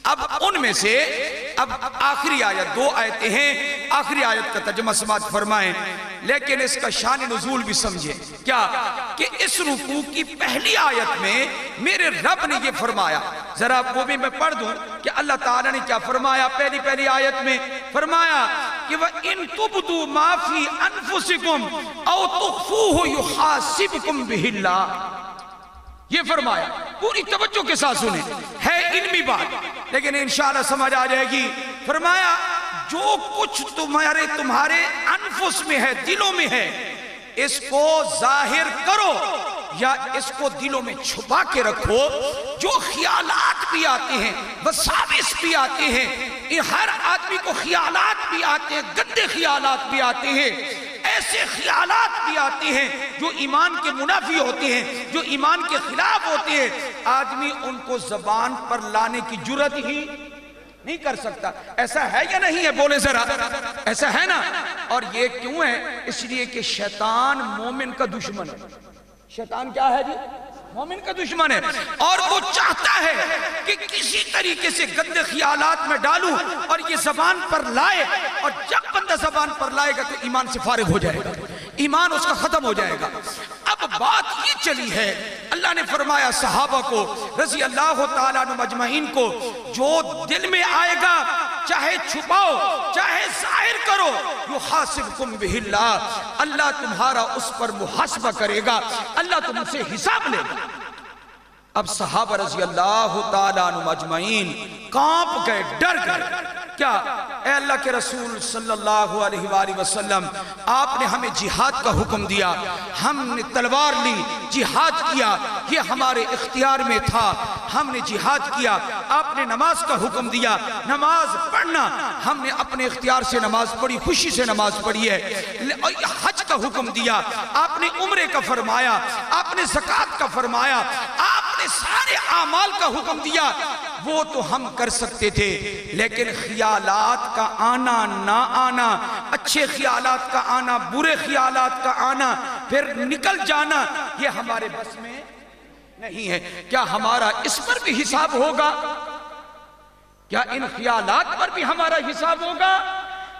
اب ان میں سے اب آخری آیت، 2 آیتیں ہیں، آخری آیت کا ترجمہ سماعت فرمائیں، لیکن اس کا شان نزول بھی سمجھیں۔ کیا کہ اس رکوع کی پہلی آیت میں میرے رب نے یہ فرمایا، ذرا وہ بھی میں پڑھ دوں کہ اللہ تعالیٰ نے کیا فرمایا۔ پہلی آیت میں فرمایا کہ وَإِن تُبْدُوا مَا فِي أَنفُسِكُمْ أَوْ تُخْفُوهُ يُحَاسِبْكُمْ بِهِ اللَّهُ، یہ فرمایا۔ پوری توجہ کے ساتھ سنیں، ہے علمی بات لیکن انشاءاللہ سمجھ آ جائے گی۔ فرمایا جو کچھ تمہارے انفس میں ہے، دلوں میں ہے، اس کو ظاہر کرو یا اس کو دلوں میں چھپا کے رکھو۔ جو خیالات بھی آتے ہیں، وساوس بھی آتے ہیں، ہر آدمی کو خیالات بھی آتے ہیں، گندے خیالات بھی آتے ہیں، ایسے خیالات بھی آتے ہیں جو ایمان کے منافی ہوتے ہیں، جو ایمان کے خلاف ہوتے ہیں، آدمی ان کو زبان پر لانے کی جرات ہی نہیں کر سکتا۔ ایسا ہے یا نہیں ہے؟ بولے ذرا، ایسا ہے نا؟ اور یہ کیوں ہے؟ اس لیے کہ شیطان مومن کا دشمن ہے۔ شیطان کیا ہے جی؟ مومن کا دشمن ہے، اور وہ چاہتا ہے کہ کسی طریقے سے گندے خیالات میں ڈالوں اور یہ زبان پر لائے، اور جب بندہ زبان پر لائے گا تو ایمان سے فارغ ہو جائے گا، ایمان اس کا ختم ہو جائے گا۔ اب بات یہ چلی ہے، اللہ نے فرمایا صحابہ کو رضی اللہ تعالیٰ عنہ مجمعین کو، جو دل میں آئے گا چاہے چھپاؤ چاہے ظاہر کرو، یحاسبکم بہ اللہ، اللہ تمہارا اس پر محاسبہ کرے گا، اللہ تم سے حساب لے گا۔ اب صحابہ رضی اللہ تعالیٰ عنہ مجمعین کانپ گئے، ڈر گئے۔ کیا اے اللہ کے رسول صلی اللہ علیہ وآلہ وسلم، آپ نے ہمیں جہاد کا حکم دیا، ہم نے تلوار لی، جہاد کیا، یہ ہمارے اختیار میں تھا، ہم نے جہاد کیا۔ آپ نے نماز کا حکم دیا، نماز پڑھنا، ہم نے اپنے اختیار سے نماز پڑھی، خوشی سے نماز پڑھی ہے۔ حج کا حکم دیا، آپ نے عمرے کا فرمایا، آپ نے زکوٰۃ کا فرمایا، آپ نے سارے اعمال کا حکم دیا، وہ تو ہم کر سکتے تھے، لیکن خیالات کا آنا نہ آنا، اچھے خیالات کا آنا، برے خیالات کا آنا، پھر نکل جانا، یہ ہمارے بس میں نہیں ہے۔ کیا ہمارا اس پر بھی حساب ہوگا؟ کیا ان خیالات پر بھی ہمارا حساب ہوگا؟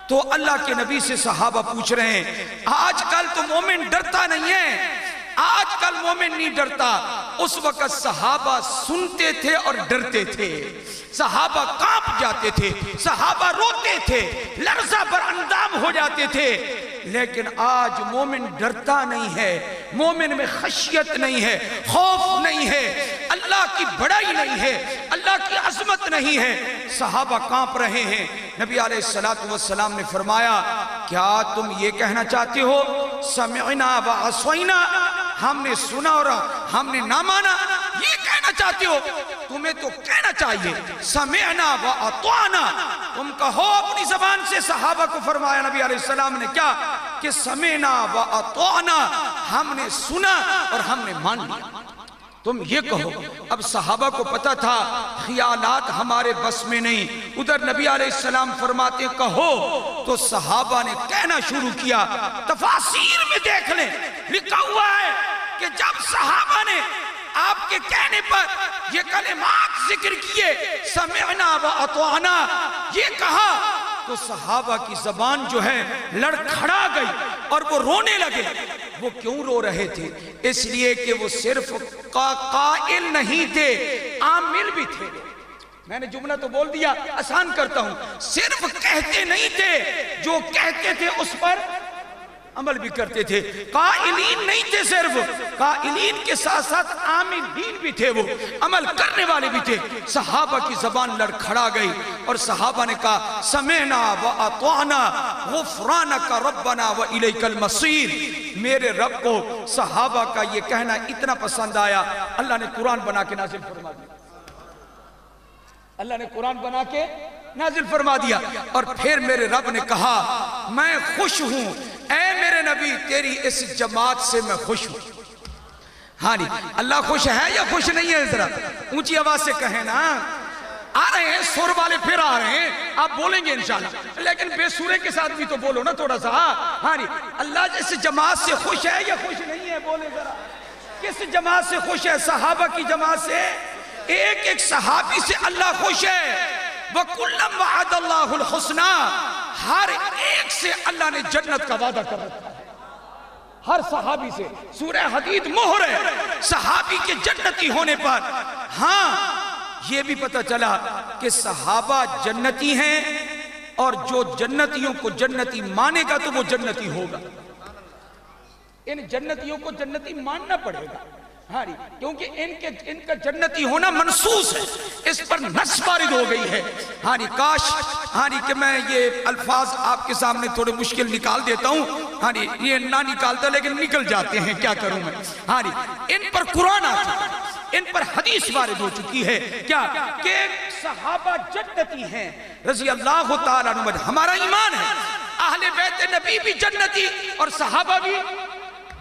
تو اللہ کے نبی سے صحابہ پوچھ رہے ہیں، آج کل تو مومن ڈرتا نہیں ہے، آج کل مومن نہیں ڈرتا، اس وقت صحابہ سنتے تھے اور ڈرتے تھے، صحابہ کانپ جاتے تھے، صحابہ روتے تھے، لرزہ بر اندام ہو جاتے تھے، لیکن آج مومن ڈرتا نہیں ہے، مومن میں خشیت نہیں ہے، خوف نہیں ہے، اللہ کی بڑائی نہیں ہے، اللہ کی عظمت نہیں ہے۔ صحابہ کانپ رہے ہیں۔ نبی علیہ السلام نے فرمایا، کیا تم یہ کہنا چاہتے ہو سمعنا وعصینا، ہم نے سنا اور ہم نے نہ مانا، یہ کہنا چاہتے ہو؟ تمہیں تو کہنا چاہیے سمعنا واطعنا، تم کہو اپنی زبان سے۔ صحابہ کو فرمایا نبی علیہ السلام نے کیا کہ سمعنا واطعنا، ہم نے سنا اور ہم نے مان لیا، تم یہ کہو۔ اب صحابہ کو پتا تھا خیالات ہمارے بس میں نہیں، ادھر نبی علیہ السلام فرماتے کہو، تو صحابہ نے کہنا شروع کیا۔ تفاسیر میں دیکھ لیں، لکھا ہوا ہے کہ جب صحابہ نے آپ کے کہنے پر یہ کلمات ذکر کیے، سمعنا واطعنا، یہ کہا، تو صحابہ کی زبان جو ہے لڑکھڑا گئی اور وہ رونے لگے۔ وہ کیوں رو رہے تھے؟ اس لیے کہ وہ صرف قائل نہیں تھے، عامل بھی تھے۔ میں نے جملہ تو بول دیا، آسان کرتا ہوں، صرف کہتے نہیں تھے، جو کہتے تھے اس پر عمل بھی کرتے تھے۔ قائلین نہیں تھے، صرف قائلین کے ساتھ ساتھ عاملین بھی تھے، وہ عمل کرنے والے بھی تھے۔ صحابہ کی زبان لڑکھڑا گئی اور صحابہ نے کہا سمعنا واطعنا غفرانک ربنا والیک المصیر۔ میرے رب کو صحابہ کا یہ کہنا اتنا پسند آیا، اللہ نے قرآن بنا کے نازل فرما دیا، اللہ نے قرآن بنا کے نازل فرما دیا۔ اور پھر میرے رب نے کہا میں خوش ہوں اے میرے نبی، تیری اس جماعت سے میں خوش ہوں۔ ہاں جی، اللہ خوش ہے یا خوش نہیں ہے؟ ذرا اونچی آواز سے کہیں نا۔ آ رہے ہیں سور والے، پھر آ رہے ہیں، آپ بولیں گے انشاءاللہ، لیکن بے سورے کے ساتھ بھی تو بولو نا تھوڑا سا۔ ہاں جی، اللہ اس جماعت سے خوش ہے یا خوش نہیں ہے؟ بولیں ذرا، کس جماعت سے خوش ہے؟ صحابہ کی جماعت سے، ایک ایک صحابی سے اللہ خوش ہے۔ وَكُلًّا وَعَدَ اللَّهُ الْحُسْنَى، ہر ایک سے اللہ نے جنت کا وعدہ کر رکھا ہے، ہر صحابی سے۔ سورہ حدید مہر ہے صحابی کے جنتی ہونے پر۔ ہاں یہ بھی پتہ چلا کہ صحابہ جنتی ہیں، اور جو جنتیوں کو جنتی مانے گا تو وہ جنتی ہوگا۔ ان جنتیوں کو جنتی ماننا پڑے گا، ہاں کیونکہ ان کا جنتی ہونا منصوص ہے، اس پر نص وارد ہو گئی ہے۔ ہاں کاش کہ میں یہ الفاظ آپ کے سامنے تھوڑے مشکل نکال دیتا ہوں، ہاں یہ نہ نکالتا لیکن نکل جاتے ہیں، کیا کروں میں۔ ہاں ان پر قرآن آ چکا ہے، ان پر حدیث وارد ہو چکی ہے، کیا کہ صحابہ جنتی ہیں رضی اللہ تعالیٰ عنہ۔ ہمارا ایمان ہے اہل بیت نبی بھی جنتی اور صحابہ بھی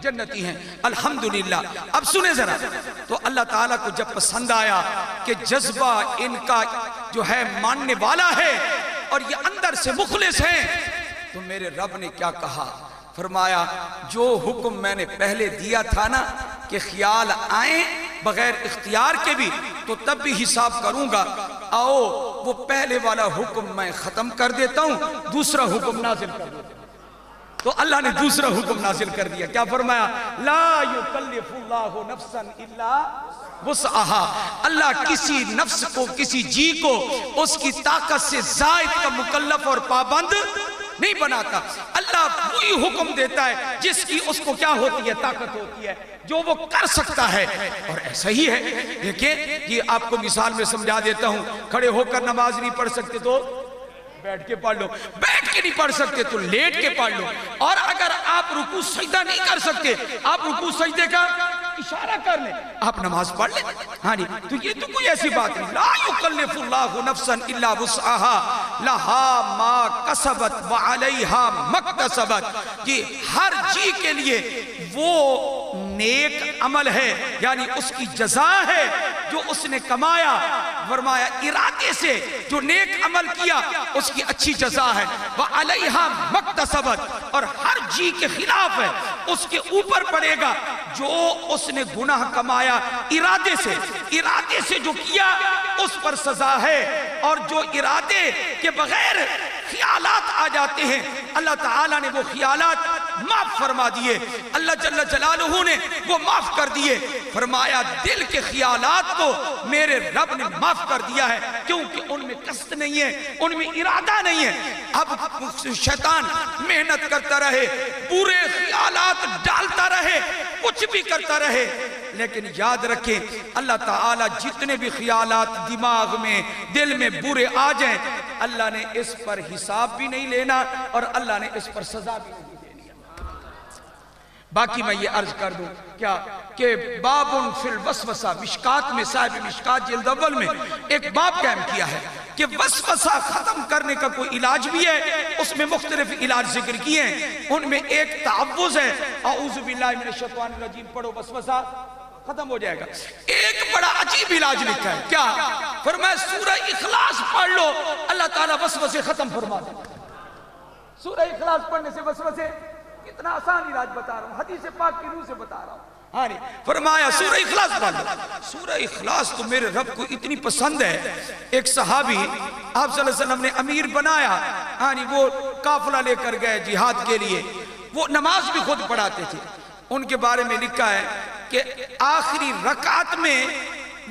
جنتی ہیں، الحمدللہ۔ اب سنیں ذرا، تو اللہ تعالیٰ کو جب پسند آیا کہ جذبہ ان کا جو ہے ماننے والا ہے اور یہ اندر سے مخلص ہیں، تو میرے رب نے کیا کہا؟ فرمایا جو حکم میں نے پہلے دیا تھا نا کہ خیال آئیں بغیر اختیار کے بھی تو تب بھی حساب کروں گا، آؤ وہ پہلے والا حکم میں ختم کر دیتا ہوں، دوسرا حکم نازل کر دیتا ہوں۔ تو اللہ نے دوسرا حکم نازل کر دیا، کیا فرمایا؟ لا یکلف اللہ نفسا الا وسعها۔ اللہ کسی نفس کو، کسی جی کو اس کی طاقت سے زائد کا مکلف اور پابند نہیں بناتا۔ اللہ وہی حکم دیتا ہے جس کی اس کو کیا ہوتی ہے؟ طاقت ہوتی ہے، جو وہ کر سکتا ہے۔ اور ایسا ہی ہے، دیکھیں یہ آپ کو مثال میں سمجھا دیتا ہوں۔ کھڑے ہو کر نماز نہیں پڑھ سکتے تو بیٹھ کے پڑھ لو، بیٹھ کے نہیں پڑھ سکتے تو لیٹ کے پڑھ لو، اور اگر آپ رکوع سجدہ نہیں کر سکتے آپ رکوع سجدے کا اشارہ کر لیں، آپ نماز پڑھ لیں۔ ہاں تو یہ تو کوئی ایسی بات نہیں۔ لا یکلف اللہ نفسا الا وسعها لها ما کسبت وعلیہا ما اکتسبت۔ یہ ہر جی کے لیے وہ نیک عمل ہے، یعنی اس کی جزا ہے جو اس نے کمایا۔ فرمایا ارادے سے جو نیک عمل کیا اس کی اچھی جزا ہے، وَعَلَيْهَا مَكْتَسَبَتْ، اور ہر جی کے خلاف ہے، اس کے اوپر پڑے گا جو اس نے گناہ کمایا ارادے سے جو کیا اس پر سزا ہے۔ اور جو ارادے کے بغیر خیالات آ جاتے ہیں اللہ تعالیٰ نے وہ خیالات معاف فرما دیے، اللہ جل جلالہ نے وہ معاف کر دیے۔ فرمایا دل کے خیالات کو میرے رب نے معاف کر دیا ہے، کیونکہ ان میں قصد نہیں ہے، ان میں ارادہ نہیں ہے۔ اب شیطان محنت کرتا رہے، برے خیالات ڈالتا رہے، کچھ بھی کرتا رہے، لیکن یاد رکھیں اللہ تعالیٰ جتنے بھی خیالات دماغ میں دل میں برے آ جائیں، اللہ نے اس پر حساب بھی نہیں لینا اور اللہ نے اس پر سزا بھی نہیں دینی۔ باقی میں یہ عرض کر دوں کیا کہ بابٌ فی الوسوسہ، مشکات میں صاحب مشکات جلد اول میں ایک باب قائم کیا ہے کہ وسوسہ ختم کرنے کا کوئی علاج بھی ہے، اس میں مختلف علاج ذکر کیے ہیں، ان میں ایک تعوذ ہے، اعوذ باللہ من الشیطان الرجیم پڑھو وسوسہ ختم ہو جائے گا۔ ایک بڑا عجیب علاج لکھا ہے، کیا فرمایا سورہ اخلاص پڑھ لو اللہ تعالیٰ وسوسے ختم فرما دے۔ سورہ اخلاص پڑھنے سے وسوسے، اتنا آسان علاج بتا رہا ہوں، حدیث پاک کی روح سے بتا رہا ہوں۔ فرمایا سورہ اخلاص پڑھ لو۔ سورہ اخلاص تو میرے رب کو اتنی پسند ہے، ایک صحابی آپ صلی اللہ علیہ وسلم نے امیر بنایا، وہ قافلہ لے کر گئے جہاد کے لیے، وہ نماز بھی خود پڑھاتے تھے۔ ان کے بارے میں لکھا ہے کہ آخری رکعت میں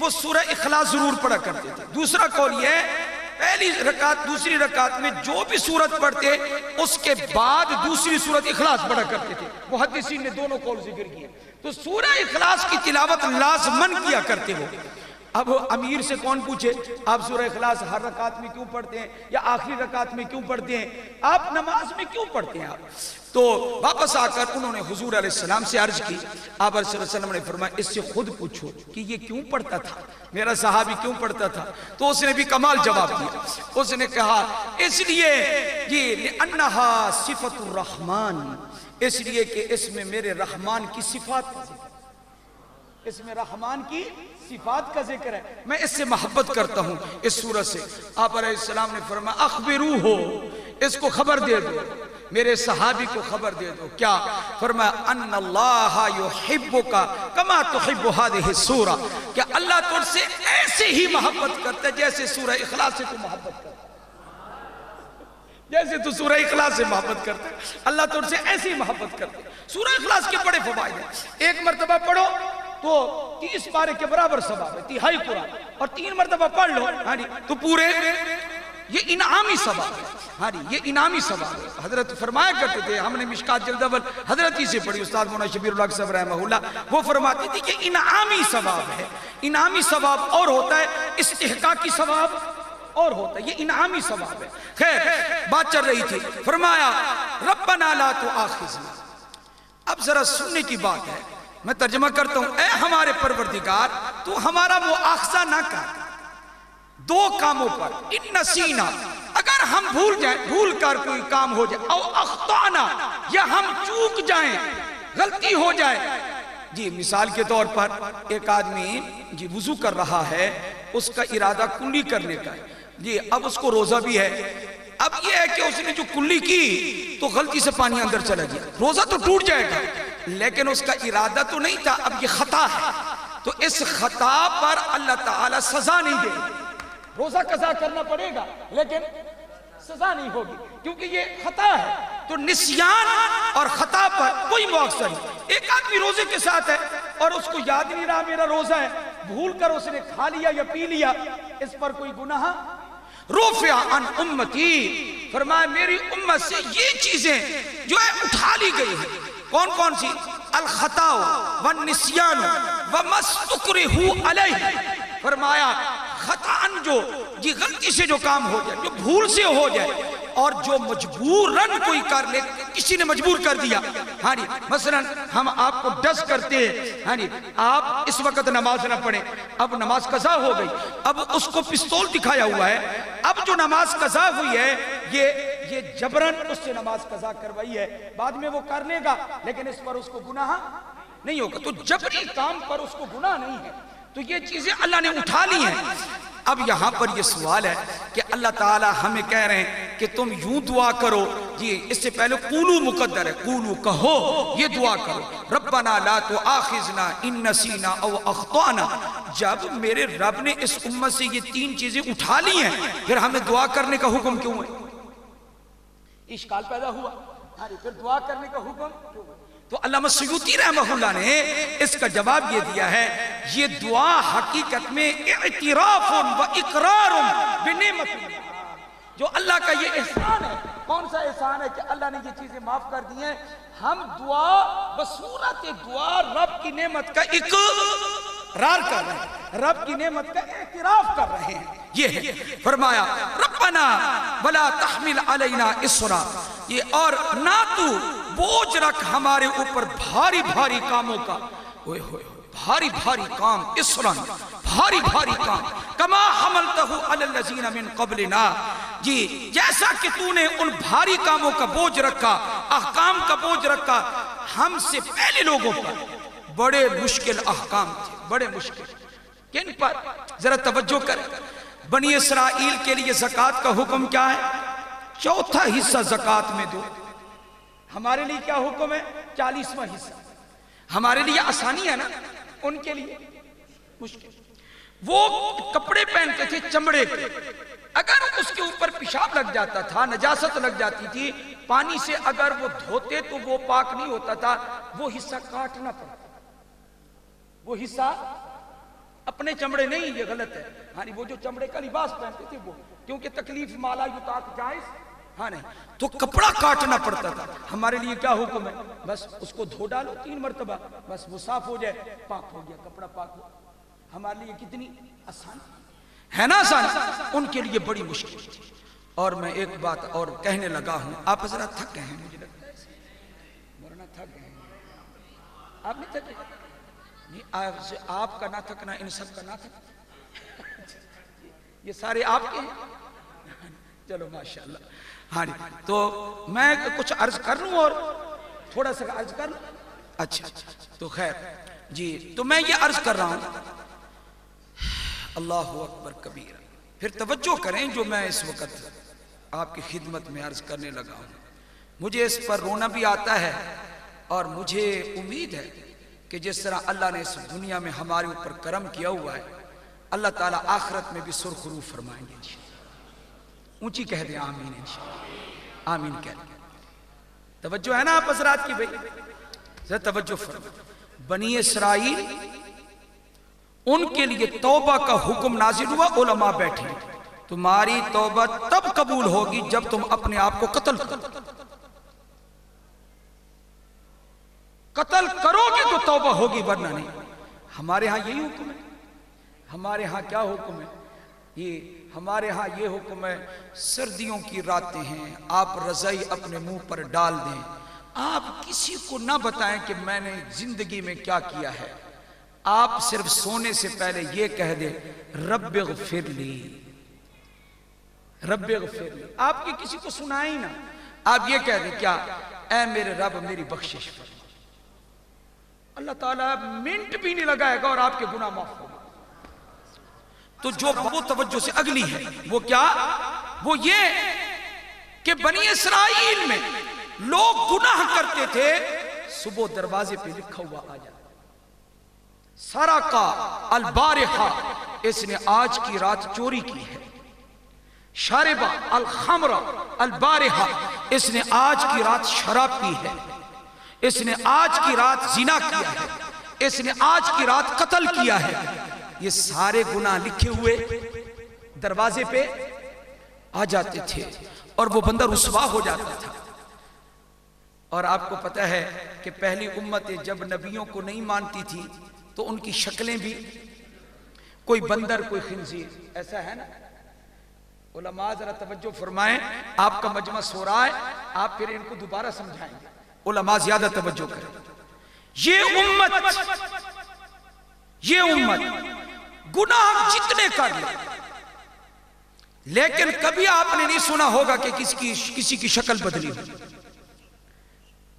وہ سورہ اخلاص ضرور پڑھا کرتے تھے۔ دوسرا قول یہ ہے پہلی رکعت دوسری رکعت میں جو بھی سورت پڑھتے اس کے بعد دوسری سورت اخلاص پڑھا کرتے تھے۔ محدثین نے دونوں قول ذکر کیے، تو سورہ اخلاص کی تلاوت لازمن کیا کرتے ہو۔ اب امیر سے کون پوچھے آپ سورہ اخلاص ہر رکعت میں کیوں پڑھتے ہیں یا آخری رکعت میں کیوں پڑھتے ہیں، آپ نماز میں کیوں پڑھتے ہیں آپ؟ تو واپس آ کر انہوں نے حضور علیہ السلام سے عرض کی، آپ صلی اللہ علیہ وسلم نے فرمایا اس سے خود پوچھو کہ یہ کیوں پڑھتا تھا، میرا صحابی کیوں پڑھتا تھا؟ تو اس نے بھی کمال جواب دیا، اس نے کہا اس لیے یہ لأنہا صفت الرحمن، اس لیے کہ اس میں میرے رحمان کی صفات کا ذکر ہے، اس میں رحمان کی صفات کا ذکر ہے، میں اس سے محبت کرتا ہوں اس سورت سے۔ آپ علیہ السلام نے فرمایا اخبروہ، اس کو خبر دے دو میرے صحابی کو خبر دے دو. کیا فرمایا؟ ان اللہ یحبک کما تحب هذه السورہ، کہ اللہ تجھ سے ایسے ہی محبت کرتا ہے جیسے سورہ اخلاص سے تو محبت کرتا ہے. جیسے تو سورہ اخلاص سے محبت کرتے، اللہ تجھ سے ایسی محبت کرتے. سورہ اخلاص کے بڑے فوائد ہیں. ایک مرتبہ پڑھو تو 30 پارے کے برابر ثواب ہے، تہائی قرآن. اور 3 مرتبہ پڑھ لو ہاں جی تو پورے، یہ انعامی ثواب ہے. ہاں جی یہ انعامی ثواب ہے. حضرت فرمایا کرتے تھے، ہم نے مشکات جلد اول حضرت ہی سے پڑھی، استاد مولانا شبیر اللہ صاحب رحمہ اللہ، وہ فرماتے تھے کہ انعامی ثواب ہے. انعامی ثواب اور ہوتا ہے، استحقاقی ثواب اور ہوتا ہے، یہ انعامی ثواب ہے. خیر بات چل رہی تھی، فرمایا ربنا لا تؤاخذنا. اب ذرا سننے کی بات ہے، میں ترجمہ کرتا ہوں. اے ہمارے پروردگار تو ہمارا مؤاخذہ نہ کر 2 کاموں پر. ان نسینا، اگر ہم بھول جائیں، بھول کر کوئی کام ہو جائے، او اخطانا، یا ہم چوک جائیں، غلطی ہو جائے. جی مثال کے طور پر ایک آدمی جی وضو کر رہا ہے، اس کا ارادہ کلی کرنے کا ہے جی، اب اس کو روزہ بھی ہے. اب یہ ہے کہ اس نے جو کلی کی تو غلطی سے پانی اندر چلا گیا، روزہ تو ٹوٹ جائے گا، لیکن اس کا ارادہ تو نہیں تھا. اب یہ خطا ہے، تو اس خطا پر اللہ تعالیٰ سزا نہیں دے. روزہ قضا کرنا پڑے گا لیکن سزا نہیں ہوگی کیونکہ یہ خطا ہے. تو نسیان اور خطا پر کوئی مؤاخذہ نہیں. ایک آدمی روزے کے ساتھ ہے اور اس کو یاد نہیں رہا میرا روزہ ہے، بھول کر اس نے کھا لیا یا پی لیا، اس پر کوئی گناہ. رفع عن امتی، فرمایا میری امت سے یہ چیزیں جو ہے اٹھا لی گئی ہیں. کون کون سی؟ الخطا والنسیان وما استکرہ علیہ. فرمایا خطاً جو جی غلطی سے جو کام ہو جائے، جو بھول سے ہو جائے، اور جو مجبوراً کوئی کر لے، کسی نے مجبور کر دیا. ہاں جی مثلا ہم آپ کو ڈس کرتے ہیں، ہاں جی آپ اس وقت نماز نہ پڑھیں، اب نماز قضا ہو گئی، اب اس کو پستول دکھایا ہوا ہے، اب جو نماز قضا ہوئی ہے یہ جبراً اس سے نماز قضا کروائی ہے، بعد میں وہ کر لے گا لیکن اس پر اس کو گناہ نہیں ہوگا. تو جبری کام پر اس کو گناہ نہیں ہے. تو یہ چیزیں اللہ نے اٹھا لی ہیں. اب یہاں پر یہ سوال ہے کہ اللہ تعالیٰ ہمیں کہہ رہے ہیں کہ تم یوں دعا کرو. جی اس سے پہلے قولو مقدر ہے، قولو کہو، یہ دعا کرو ربنا لا تؤاخذنا ان نسینا او اخطانا. جب میرے رب نے اس امت سے یہ 3 چیزیں اٹھا لی ہیں، پھر ہمیں دعا کرنے کا حکم کیوں ہے؟ اشکال پیدا ہوا. پھر دعا کرنے کا حکم کیوں ہے؟ تو علامہ سیوطی رحمہ اللہ نے اس کا جواب یہ دیا ہے، یہ دعا حقیقت میں اعتراف و اقرار بنعمت اللہ، جو اللہ کا یہ احسان ہے. کون سا احسان ہے؟ کہ اللہ نے یہ چیزیں معاف کر دی ہیں. ہم دعا بصورت دعا رب کی نعمت کا اقرار کر رہے ہیں، رب کی نعمت کا اعتراف کر رہے ہیں. یہ ہے فرمایا ربنا ولا تحمل علینا اسرا، یہ اور نہ تو بوجھ رکھ ہمارے اوپر بھاری بھاری کاموں کا. بھاری بھاری کام، اسرا بھاری بھاری کام، کما حملتہ علی الذین من قبلنا، جی جیسا کہ تو نے ان بھاری کاموں کا بوجھ رکھا، احکام کا بوجھ رکھا ہم سے پہلے لوگوں پر. بڑے مشکل احکام تھے، بڑے مشکل. کن پر؟ ذرا توجہ کریں. بنی اسرائیل کے لیے زکوٰۃ کا حکم کیا ہے؟ 4تھا حصہ زکوٰۃ میں دو. ہمارے لیے کیا حکم ہے؟ 40واں حصہ. ہمارے لیے آسانی ہے نا، ان کے لیے مشکل. وہ کپڑے پہنتے تھے چمڑے کے، اگر اس کے اوپر پیشاب لگ جاتا تھا، نجاست لگ جاتی تھی، پانی سے اگر وہ دھوتے تو وہ پاک نہیں ہوتا تھا، وہ حصہ کاٹنا پڑتا. وہ حصہ اپنے چمڑے نہیں، یہ غلط ہے. ہاں وہ جو چمڑے کا لباس پہنتے تھے وہ، کیونکہ تکلیف مالا یطاق جائز ہاں نہیں، تو کپڑا کاٹنا پڑتا تھا. ہمارے لیے کیا حکم ہے؟ بس اس کو دھو ڈالو 3 مرتبہ، بس وہ صاف ہو جائے، پاک ہو گیا، کپڑا پاک ہو. ہمارے لیے کتنی آسان ہے نا، آسان. ان کے لیے بڑی مشکل تھی. اور میں ایک بات اور کہنے لگا ہوں، آپ حضرات تھک گئے ہیں مجھے لگتا ہے، ورنہ تھک گئے ہیں. آپ نہیں تھکے؟ آپ کا نہ تھکنا ان سب کا نہ تھکنا، یہ سارے آپ کے ہیں. چلو ماشاءاللہ. ہاں تو میں کچھ عرض کر لوں اور تھوڑا سا عرض کر لوں. اچھا تو خیر جی، تو میں یہ عرض کر رہا ہوں، اللہ اکبر کبیر. پھر توجہ کریں جو میں اس وقت آپ کی خدمت میں عرض کرنے لگا ہوں. مجھے اس پر رونا بھی آتا ہے اور مجھے امید ہے کہ جس طرح اللہ نے اس دنیا میں ہمارے اوپر کرم کیا ہوا ہے اللہ تعالیٰ آخرت میں بھی سرخرو فرمائیں گے انشاءاللہ۔ اونچی کہہ دیں آمین انشاءاللہ، آمین کہہ دیں۔ توجہ ہے نا آپ حضرات کی بھائی، ذرا توجہ فرمائیں۔ بنی اسرائیل ان کے لیے توبہ کا حکم نازل ہوا، علماء بیٹھے تمہاری توبہ تب قبول ہوگی جب تم اپنے آپ کو قتل کرو گے تو توبہ ہوگی، ورنہ نہیں۔ ہمارے ہاں یہی حکم ہے، ہمارے ہاں کیا حکم ہے؟ ہمارے ہاں یہ حکم ہے سردیوں کی راتیں ہیں، آپ رضائی اپنے منہ پر ڈال دیں، آپ کسی کو نہ بتائیں کہ میں نے زندگی میں کیا کیا ہے، آپ صرف سونے سے پہلے یہ کہہ دیں رب اغفر لی، رب اغفر لی۔ آپ کی کسی کو سنائیں نا، آپ یہ کہہ دیں کیا، اے میرے رب میری بخشش فرما۔ اللہ تعالیٰ منٹ بھی نہیں لگائے گا اور آپ کے گناہ معاف ہوگا۔ تو جو وہ توجہ سے اگلی ہے وہ کیا، وہ یہ کہ بنی اسرائیل میں لوگ گناہ کرتے تھے، صبح دروازے پہ لکھا ہوا آ جاتا سرقہ البارحہ، اس نے آج کی رات چوری کی ہے، شاربہ الخمر البارحہ، اس نے آج کی رات شراب پی ہے، اس نے آج کی رات زنا کیا ہے، اس نے آج کی رات قتل کیا ہے۔ یہ سارے گناہ لکھے ہوئے دروازے پہ آ جاتے تھے اور وہ بندہ رسوا ہو جاتا تھا۔ اور آپ کو پتہ ہے کہ پہلی امتیں جب نبیوں کو نہیں مانتی تھی تو ان کی شکلیں بھی کوئی بندر کوئی خنزیر، ایسا ہے نا۔ علماء ذرا توجہ فرمائیں، آپ کا مجمع سو رہا ہے، آپ پھر ان کو دوبارہ سمجھائیں گے، علماء زیادہ توجہ کریں۔ یہ امت گناہ جتنے کر لے، لیکن کبھی آپ نے نہیں سنا ہوگا کہ کسی کی شکل بدلی ہو،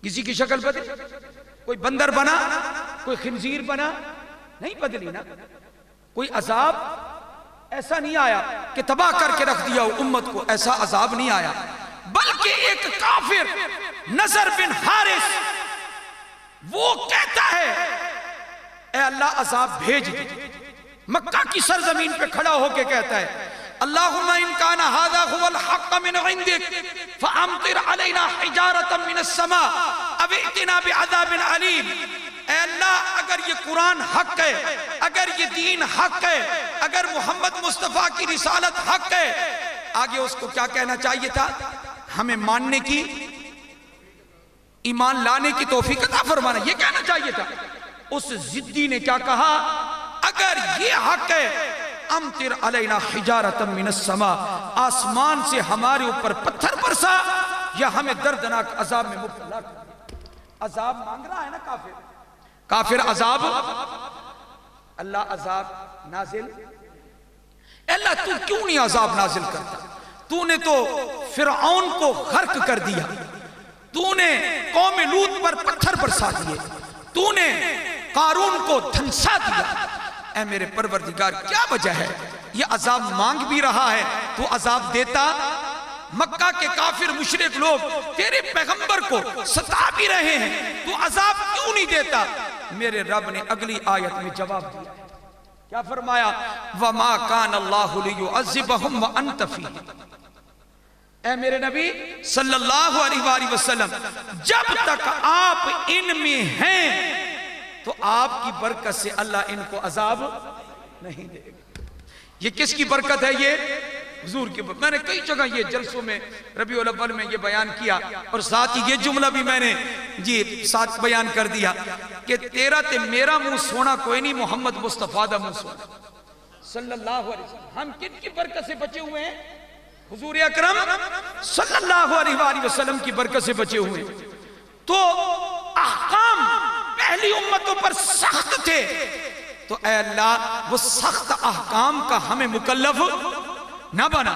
کسی کی شکل بدلی، کوئی بندر بنا، کوئی خنزیر بنا، نہیں بدلی نا۔ کوئی عذاب ایسا نہیں آیا کہ تباہ کر کے رکھ دیا امت کو، ایسا عذاب نہیں آیا، بلکہ ایک کافر نضر بن حارث وہ کہتا ہے اے اللہ عذاب بھیج دے، مکہ کی سرزمین پہ کھڑا ہو کے کہتا ہے اللہم ان کان ھذا ھو الحق من عندک فامطر علینا حجارۃ من السماء او ائتنا بعذاب علیم۔ اے اللہ اگر یہ قرآن حق ہے، اگر یہ دین حق ہے، اگر محمد مصطفیٰ کی رسالت حق ہے، آگے اس کو کیا کہنا چاہیے تھا؟ ہمیں ماننے کی، ایمان لانے کی توفیق عطا فرمانا، یہ کہنا چاہیے تھا۔ اس ضدی نے کیا کہا؟ اگر یہ حق ہے امطر علینا حجارۃ من السماء، آسمان سے ہمارے اوپر پتھر برسا یا ہمیں دردناک عذاب میں مبتلا کر۔ عذاب مانگ رہا ہے نا کافر عذاب، اللہ عذاب نازل، اللہ تو کیوں نہیں عذاب نازل کرتا؟ تو نے تو فرعون کو غرق کر دیا، تو نے قوم لوط پر پتھر برسا دیے، تو نے قارون کو دھنسا دیا۔ اے میرے پروردگار کیا وجہ ہے؟ یہ عذاب مانگ بھی رہا ہے تو عذاب دیتا؟ مکہ کے کافر مشرک لوگ تیرے پیغمبر کو ستا بھی رہے ہیں، تو عذاب کیوں نہیں دیتا؟ میرے رب نے اگلی آیت میں جواب دیا، کیا فرمایا؟ وَمَا كَانَ اللَّهُ لِيُعَذِّبَهُمْ وَأَنْتَ فِيهِمْ۔ اے میرے نبی صلی اللہ علیہ وآلہ وسلم، جب تک آپ ان میں ہیں تو آپ کی برکت سے اللہ ان کو عذاب نہیں دے گا۔ یہ کس کی برکت ہے؟ یہ حضور کی برکت۔ میں نے کئی جگہ یہ جلسوں میں ربیع الاول میں یہ بیان کیا، اور ساتھ ہی یہ جملہ بھی میں نے ساتھ بیان کر دیا کہ تیرا تے میرا منہ سونا کوئی نہیں، محمد مصطفیٰ دا منہ سونا صلی اللہ علیہ وسلم۔ ہم کن کی برکت سے بچے ہوئے ہیں؟ حضور اکرم صلی اللہ علیہ وآلہ وسلم کی برکت سے بچے ہوئے ہیں۔ تو احکام پہلی امتوں پر سخت تھے، تو اے اللہ وہ سخت احکام کا ہمیں مکلف نہ بنا۔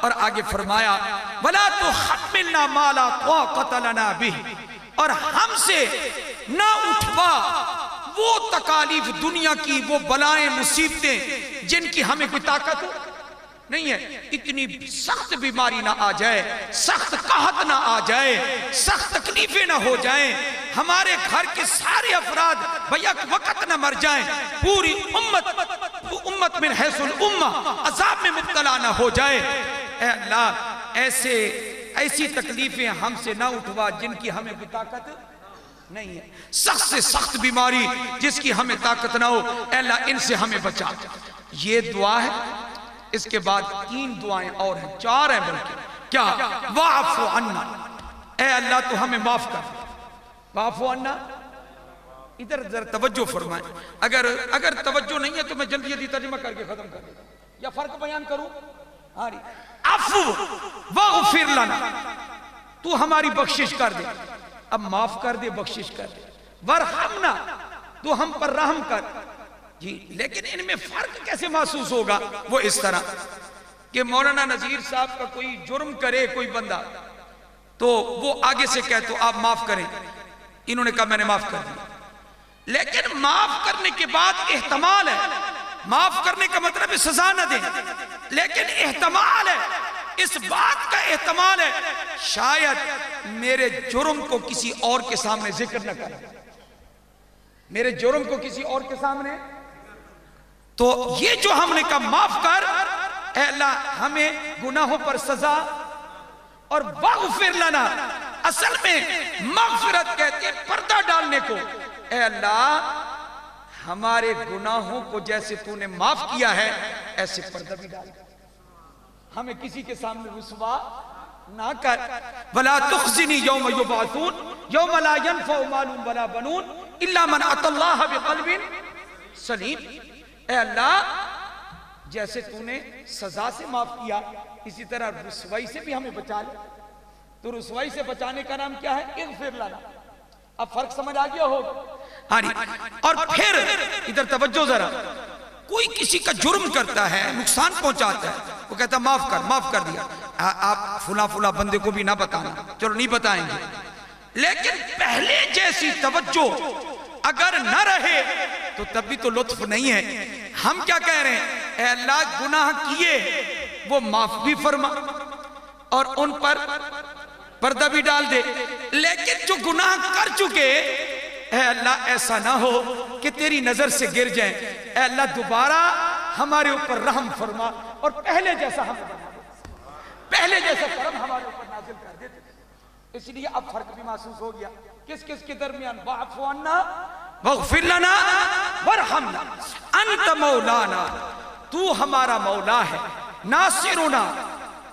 اور آگے فرمایا وَلَا تُحَمِّلْنَا مَا لَا طَاقَةَ لَنَا بِهِ، اور ہم سے نہ اٹھوا وہ تکالیف دنیا کی، وہ بلائیں مصیبتیں جن کی ہمیں کوئی طاقت نہیں ہے، اتنی سخت بیماری نہ آ جائے، سخت قحط نہ آ جائے، سخت تکلیفیں نہ ہو جائیں، ہمارے گھر کے سارے افراد بیک وقت نہ مر جائیں، پوری امت من حیث الامہ عذاب میں مبتلا نہ ہو جائے۔ اے اللہ ایسی تکلیفیں ہم سے نہ اٹھوا جن کی ہمیں بھی طاقت نہیں ہے، سخت سے سخت بیماری جس کی ہمیں طاقت نہ ہو، اے اللہ ان سے ہمیں بچا۔ یہ دعا ہے۔ اس کے بعد 3 دعائیں اور ہیں، 4 ہیں بلکہ، کیا؟ واعف عنا، اے اللہ تو ہمیں معاف کر۔ واعف عنا، ادھر ذرا توجہ فرمائیں، اگر توجہ نہیں ہے تو میں جلدی جلدی ترجمہ کر کے ختم کر دیتا ہوں، یا فرق بیان کروں؟ عفو واغفر لنا، تو ہماری بخشش کر دے، اب معاف کر دے، بخشش کر دے۔ ورحمنا، تو ہم پر رحم کر۔ جی لیکن ان میں فرق کیسے محسوس ہوگا؟ وہ اس طرح کہ مولانا نذیر صاحب کا کوئی جرم کرے کوئی بندہ تو وہ آگے سے کہے تو آپ معاف کریں، انہوں نے کہا میں نے معاف کر دیا، لیکن معاف کرنے کے بعد احتمال ہے، معاف کرنے کا مطلب ہے سزا نہ دیں، لیکن احتمال ہے، اس بات کا احتمال ہے شاید میرے جرم کو کسی اور کے سامنے ذکر نہ کریں، میرے جرم کو کسی اور کے سامنے، تو یہ جو ہم نے کہا معاف کر، اے اللہ ہمیں گناہوں پر سزا، اور واغفر لنا، اصل میں مغفرت کہتے ہیں پردہ ڈالنے کو، اے اللہ ہمارے گناہوں کو جیسے تو نے معاف کیا ہے ایسے پردہ بھی ڈال، ہمیں کسی کے سامنے رسوا نہ کر۔ وَلَا تُخْزِنِي يَوْمَ يُبْعَثُونَ يَوْمَ لَا يَنْفَعُ مَالٌ وَلَا بَنُونَ إِلَّا مَنْ أَتَى اللَّهَ بِقَلْبٍ سَلِيمٍ۔ اے اللہ جیسے تو نے سزا سے معاف کیا اسی طرح رسوائی سے بھی ہمیں بچا لے، تو رسوائی سے بچانے کا نام کیا ہے؟ اغفر لنا۔ اب فرق سمجھ آ گیا ہوگا؟ اور پھر ادھر توجہ ذرا، کوئی کسی کا جرم کرتا ہے، نقصان پہنچاتا ہے، وہ کہتا ہے معاف کر دیا، آپ فلاں بندے کو بھی نہ بتانا، چلو نہیں بتائیں گے، لیکن پہلے جیسی توجہ اگر نہ رہے تو تب بھی تو لطف نہیں ہے۔ ہم کیا کہہ رہے ہیں؟ اے اللہ گناہ کیے وہ معاف بھی فرما اور ان پر پردہ بھی ڈال دے، لیکن جو گناہ کر چکے اے اللہ ایسا نہ ہو کہ تیری نظر سے گر جائیں، اے اللہ دوبارہ ہمارے اوپر رحم فرما اور پہلے جیسا ہمیں بنا دے، پہلے جیسا کرم ہمارے اوپر نازل کر دے۔ اس لیے اب فرق بھی محسوس ہو گیا کس کے درمیان؟ واعف عنا واغفر لنا ورحمنا انت مولانا، تو ہمارا مولا ہے، ناصرنا،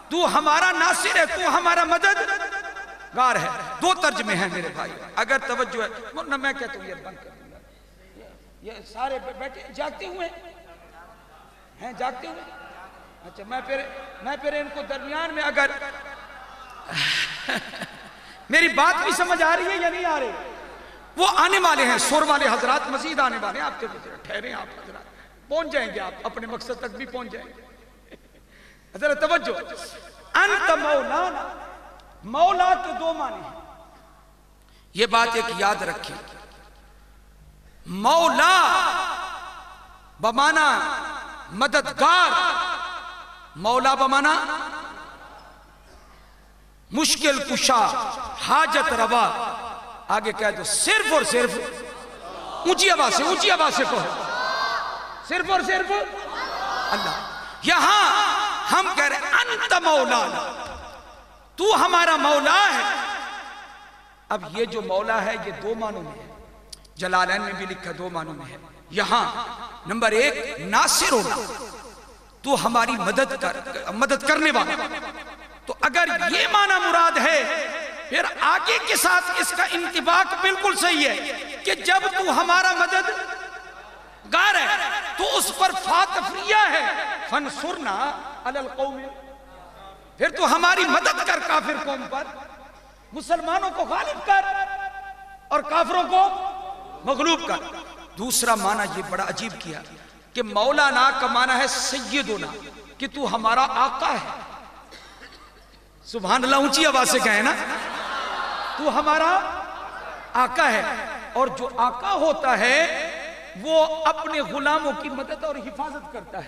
تو ہمارا ناصر ہے، تو ہمارا مددگار ہے۔ 2 ترجمے ہیں میرے بھائی، اگر توجہ ہے ورنہ میں کہتا ہوں یہ بند کر دوں، یہ سارے بیٹھے جاگتے ہوئے ہیں، جاگتے ہوئے، اچھا میں پھر ان کو درمیان میں اگر میری بات بھی سمجھ آ رہی ہے یا نہیں آ رہی؟ وہ آنے والے ہیں، سور والے حضرات مزید آنے والے ہیں، آپ کے ٹھہریں، آپ حضرات پہنچ جائیں گے، آپ اپنے مقصد تک بھی پہنچ جائیں گے۔ ذرا توجہ، انت مولانا، مولا کے 2 معنی ہیں، یہ بات ایک یاد رکھیں، مولا بمانا مددگار، مولا بمانا مشکل کشا، حاجت روا، آگے کہہ دو صرف اور صرف، اونچی آواز سے کہو، صرف اور صرف اللہ۔ یہاں ہم کہہ رہے ہیں انت مولانا، تو ہمارا مولا ہے۔ اب یہ جو مولا ہے یہ 2 معنوں میں ہے، جلالین میں بھی لکھا 2 معنوں میں ہے۔ یہاں نمبر 1 ناصر ہونا، تو ہماری مدد کرنے والا، تو اگر یہ معنی مراد ہے پھر آگے کے ساتھ اس کا انطباق بالکل صحیح ہے کہ جب تو ہمارا مددگار ہے تو اس پر فا تفریہ ہے، فانصرنا علی القوم، پھر تو ہماری مدد کر کافر قوم پر، مسلمانوں کو غالب کر اور کافروں کو مغلوب کر۔ دوسرا معنی یہ بڑا عجیب کیا کہ مولانا کا معنی ہے سیدنا، کہ تو ہمارا آقا ہے۔ سبحان اللہ، اونچی آواز سے کہیں نا، تو ہمارا آقا ہے، اور جو آقا ہوتا ہے وہ اپنے غلاموں کی مدد اور حفاظت کرتا ہے۔